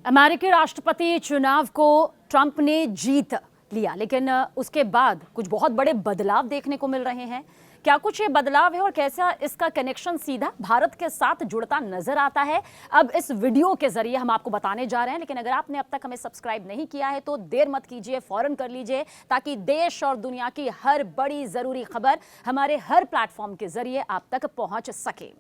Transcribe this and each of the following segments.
अमेरिकी राष्ट्रपति चुनाव को ट्रंप ने जीत लिया, लेकिन उसके बाद कुछ बहुत बड़े बदलाव देखने को मिल रहे हैं। क्या कुछ ये बदलाव है और कैसा इसका कनेक्शन सीधा भारत के साथ जुड़ता नजर आता है, अब इस वीडियो के जरिए हम आपको बताने जा रहे हैं। लेकिन अगर आपने अब तक हमें सब्सक्राइब नहीं किया है तो देर मत कीजिए, फौरन कर लीजिए, ताकि देश और दुनिया की हर बड़ी जरूरी खबर हमारे हर प्लेटफॉर्म के जरिए आप तक पहुंच सके।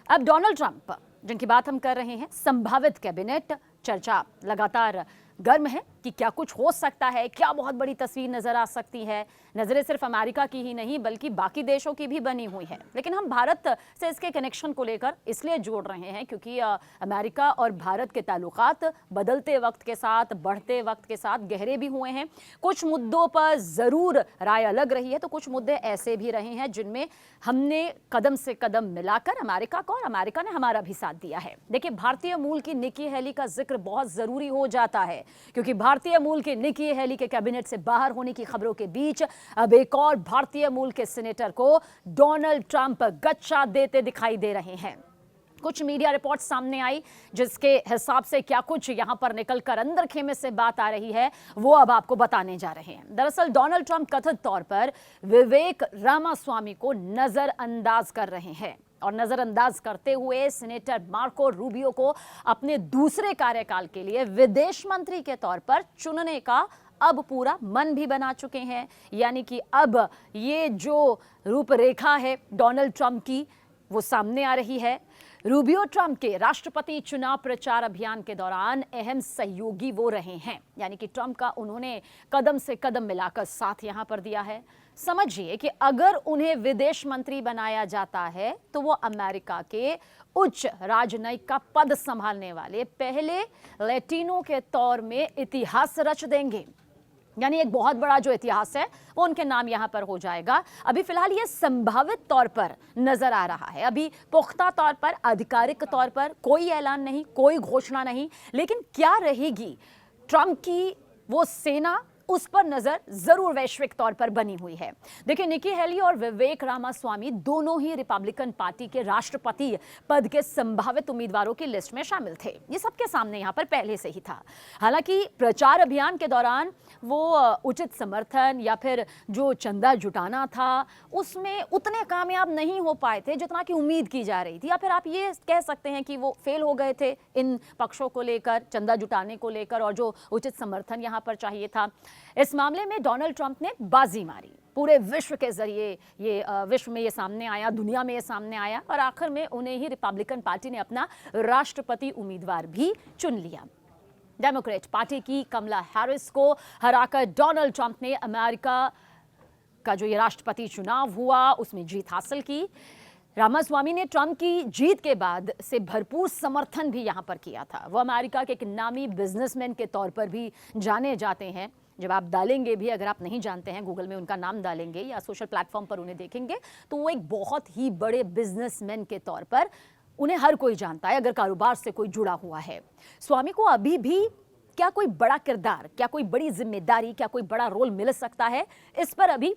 अब डोनाल्ड ट्रंप जिनकी बात हम कर रहे हैं, संभावित कैबिनेट चर्चा लगातार गर्म है कि क्या कुछ हो सकता है, क्या बहुत बड़ी तस्वीर नजर आ सकती है। नजरें सिर्फ अमेरिका की ही नहीं बल्कि बाकी देशों की भी बनी हुई है, लेकिन हम भारत से इसके कनेक्शन को लेकर इसलिए जोड़ रहे हैं क्योंकि अमेरिका और भारत के ताल्लुकात बदलते वक्त के साथ, बढ़ते वक्त के साथ गहरे भी हुए हैं। कुछ मुद्दों पर जरूर राय अलग रही है, तो कुछ मुद्दे ऐसे भी रहे हैं जिनमें हमने कदम से कदम मिलाकर अमेरिका को और अमेरिका ने हमारा भी साथ दिया है। देखिए, भारतीय मूल की निकी हेली का जिक्र बहुत जरूरी हो जाता है क्योंकि भारतीय मूल के निकी हेली के कैबिनेट से बाहर होने की खबरों के बीच अब एक और भारतीय मूल के सीनेटर को डोनाल्ड ट्रंप गच्चा देते दिखाई दे रहे हैं। कुछ मीडिया रिपोर्ट सामने आई जिसके हिसाब से क्या कुछ यहां पर निकलकर अंदर खेमे से बात आ रही है, वो अब आपको बताने जा रहे हैं। दरअसल डोनाल्ड ट्रंप कथित तौर पर विवेक रामास्वामी को नजरअंदाज कर रहे हैं और नजरअंदाज करते हुए सीनेटर मार्को रूबियो को अपने दूसरे कार्यकाल के लिए विदेश मंत्री के तौर पर चुनने का अब पूरा मन भी बना चुके हैं। यानी कि अब ये जो रूपरेखा है डोनाल्ड ट्रंप की, वो सामने आ रही है। रूबियो ट्रंप के राष्ट्रपति चुनाव प्रचार अभियान के दौरान अहम सहयोगी वो रहे हैं, यानी कि ट्रंप का उन्होंने कदम से कदम मिलाकर साथ यहां पर दिया है। समझिए कि अगर उन्हें विदेश मंत्री बनाया जाता है तो वो अमेरिका के उच्च राजनयिक का पद संभालने वाले पहले लैटिनो के तौर में इतिहास रच देंगे। यानी एक बहुत बड़ा जो इतिहास है वो उनके नाम यहां पर हो जाएगा। अभी फिलहाल ये संभावित तौर पर नजर आ रहा है, अभी पुख्ता तौर पर, आधिकारिक तौर पर कोई ऐलान नहीं, कोई घोषणा नहीं। लेकिन क्या रहेगी ट्रंप की वो सेना, उस पर नजर जरूर वैश्विक तौर पर बनी हुई है। देखिए, निकी हेली और विवेक रामास्वामी दोनों ही रिपब्लिकन पार्टी के राष्ट्रपति पद के संभावित उम्मीदवारों की लिस्ट में शामिल थे। ये सबके सामने यहां पर पहले से ही था। हालांकि प्रचार अभियान के दौरान वो उचित समर्थन या फिर जो चंदा जुटाना था उसमें उतने कामयाब नहीं हो पाए थे जितना कि उम्मीद की जा रही थी, या फिर आप ये कह सकते हैं कि वो फेल हो गए थे इन पक्षों को लेकर, चंदा जुटाने को लेकर और जो उचित समर्थन यहां पर चाहिए था। इस मामले में डोनाल्ड ट्रंप ने बाजी मारी, पूरे विश्व के जरिए ये विश्व में ये सामने आया, दुनिया में ये सामने आया और आखिर में उन्हें ही रिपब्लिकन पार्टी ने अपना राष्ट्रपति उम्मीदवार भी चुन लिया। डेमोक्रेट पार्टी की कमला हैरिस को हराकर डोनाल्ड ट्रंप ने अमेरिका का जो ये राष्ट्रपति चुनाव हुआ उसमें जीत हासिल की। रामास्वामी ने ट्रंप की जीत के बाद से भरपूर समर्थन भी यहां पर किया था। वो अमेरिका के एक नामी बिजनेसमैन के तौर पर भी जाने जाते हैं। जब आप डालेंगे भी, अगर आप नहीं जानते हैं, गूगल में उनका नाम डालेंगे या सोशल प्लेटफॉर्म पर उन्हें देखेंगे तो वो एक बहुत ही बड़े बिजनेसमैन के तौर पर उन्हें हर कोई जानता है अगर कारोबार से कोई जुड़ा हुआ है। स्वामी को अभी भी क्या कोई बड़ा किरदार, क्या कोई बड़ी जिम्मेदारी, क्या कोई बड़ा रोल मिल सकता है, इस पर अभी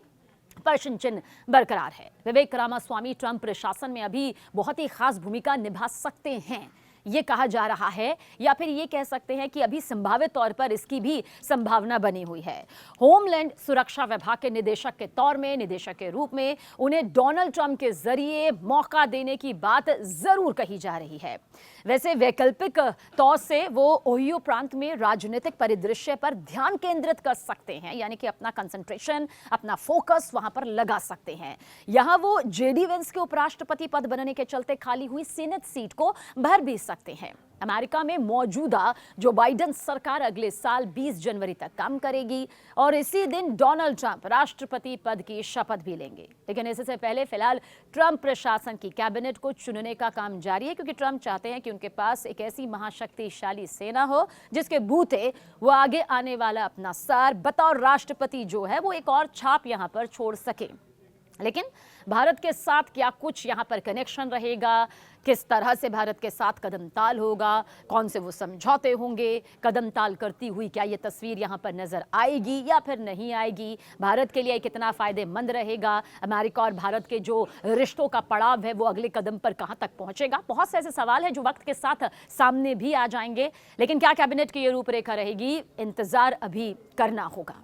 प्रश्न चिन्ह बरकरार है। विवेक रामास्वामी ट्रंप प्रशासन में अभी बहुत ही खास भूमिका निभा सकते हैं, ये कहा जा रहा है, या फिर ये कह सकते हैं कि अभी संभावित तौर पर इसकी भी संभावना बनी हुई है। होमलैंड सुरक्षा विभाग के निदेशक के तौर में, निदेशक के रूप में उन्हें डोनाल्ड ट्रंप के जरिए मौका देने की बात जरूर कही जा रही है। वैसे वैकल्पिक तौर से वो ओहियो प्रांत में राजनीतिक परिदृश्य पर ध्यान केंद्रित कर सकते हैं, यानी कि अपना कंसंट्रेशन, अपना फोकस वहां पर लगा सकते हैं। यहां वो जेडी वेंस के उपराष्ट्रपति पद बनने के चलते खाली हुई सीनेट सीट को भर भी सकते हैं। अमेरिका में मौजूदा जो बाइडेन सरकार अगले साल 20 जनवरी तक काम करेगी और इसी दिन डोनाल्ड ट्रंप राष्ट्रपति पद की शपथ भी लेंगे। लेकिन इससे पहले फिलहाल ट्रंप प्रशासन की कैबिनेट को चुनने का काम जारी है, क्योंकि ट्रंप चाहते हैं कि उनके पास एक ऐसी महाशक्तिशाली सेना हो जिसके बूते वो आगे आने वाला अपना सार बतौर राष्ट्रपति जो है वो एक और छाप यहां पर छोड़ सके। लेकिन भारत के साथ क्या कुछ यहाँ पर कनेक्शन रहेगा, किस तरह से भारत के साथ कदम ताल होगा, कौन से वो समझौते होंगे, कदम ताल करती हुई क्या ये तस्वीर यहाँ पर नजर आएगी या फिर नहीं आएगी, भारत के लिए कितना फायदेमंद रहेगा, अमेरिका और भारत के जो रिश्तों का पड़ाव है वो अगले कदम पर कहाँ तक पहुंचेगा। बहुत से ऐसे सवाल हैं जो वक्त के साथ सामने भी आ जाएंगे, लेकिन क्या कैबिनेट की ये रूपरेखा रहेगी, इंतजार अभी करना होगा।